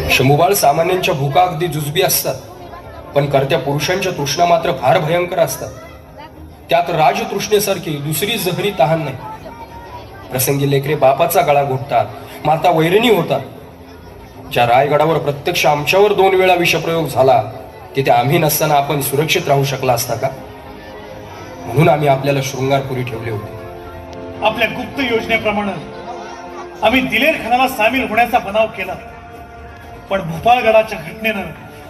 शंभूबाळ सामान्यांच्या भूका अगदी जुजबी असतात, पण करत्या पुरुषांच्या तृष्णा मात्र फार भयंकर असतात. त्यात राजतृष्णेसारखी दुसरी जहरी तहान नाही. प्रसंगी लेकरे बापाचा गळा घोटतात, माता वैरिणी होतात. ज्या रायगडावर प्रत्यक्ष आमच्यावर 2 वेळा विषप्रयोग झाला, तिथे आम्ही नसताना आपण सुरक्षित राहू शकला असता का? म्हणून आम्ही आपल्याला शृंगारपुरी ठेवले होते. आपल्या गुप्त योजनेप्रमाणे आम्ही दिलेर खानाला सामील होण्याचा बनाव केला, पण भोपाळगडाच्या घटनेनं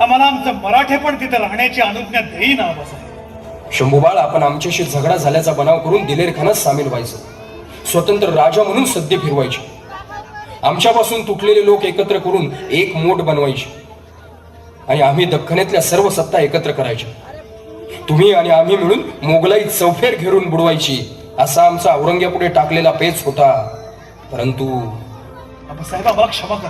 आम्हाला आमचं मराठेपण तिथे राहण्याची अनुज्ञा देईना. शंभूबाळ, आपण आमच्याशी झगडा झाल्याचा बनाव करून दिलेर खानात सामील व्हायचं, स्वतंत्र राजा म्हणून सद्य फिरवायचे, आमच्यापासून तुटलेले लोक एकत्र करून एक मोठ बनवायचे आणि आम्ही दख्खनेतल्या सर्व सत्ता एकत्र करायच्या. तुम्ही आणि आम्ही मिळून मोगलाई चौफेर घेरून बुडवायची, असा आमचा औरंग्यापुढे टाकलेला पेच होता. परंतु साहेब, आम्हाला क्षमा करा.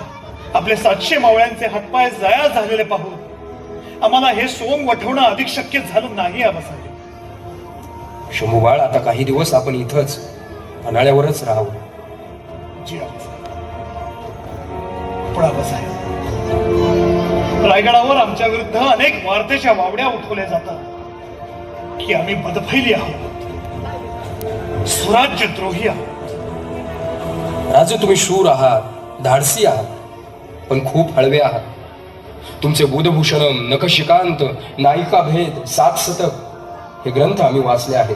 आपले 700 मावळ्यांचे हातपाय जाया झालेले पाहून आम्हाला हे सोंग वठवणं अधिक शक्य झालं नाही. आबासाहेब, शंभूबाळ, आता काही दिवस आपण इथंच पन्हाळ्यावरच राहावं. जी आबासाहेब. पण आबासाहेब, रायगडावर आमच्या विरुद्ध अनेक वार्तेच्या वावड्या उठवल्या जातात की आम्ही बदफैली आहोत, स्वराज्यद्रोही आहोत. राजे, तुम्ही शूर आहात, धाडसी आहात, पण खूप हळवे आहात. तुमचे बुधभूषणम, नखशिकांत, नायिका भेद, 7 शतक हे ग्रंथ आम्ही वाचले आहेत.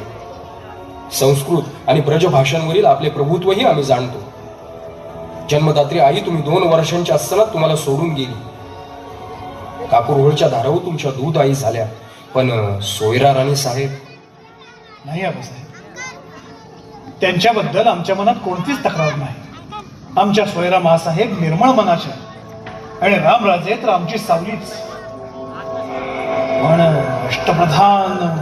संस्कृत आणि ब्रज भाषांवरील आपले प्रभुत्वही आम्ही जाणतो. जन्मदात्री आई तुम्ही 2 वर्षांच्या असताना तुम्हाला सोडून गेली. कापूरहोळच्या धाराऊ तुमच्या दूध आई झाल्या, पण सोयरा राणी साहेब नाही. आबासाहेब, त्यांच्याबद्दल आमच्या मनात कोणतीच तक्रार नाही. आमच्या सोयरा महासाहेब निर्मळ मनाच्या आणि रामराजे तर आमची सावलीच. पण अष्टप्रधान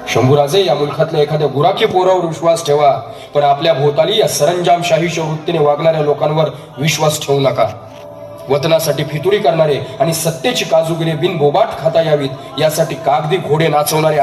शंभूराजे, या मुलखातल्या एखाद्या गुराखी पोरावर विश्वास ठेवा, पण आपल्या भोवताली या सरंजामशाहीच्या वृत्तीने वागणाऱ्या लोकांवर विश्वास ठेवू नका. वतनासाठी फितुरी करणारे आणि सत्तेची काजूगिरी बिनबोबाट खाता यावीत यासाठी कागदी घोडे नाचवणारे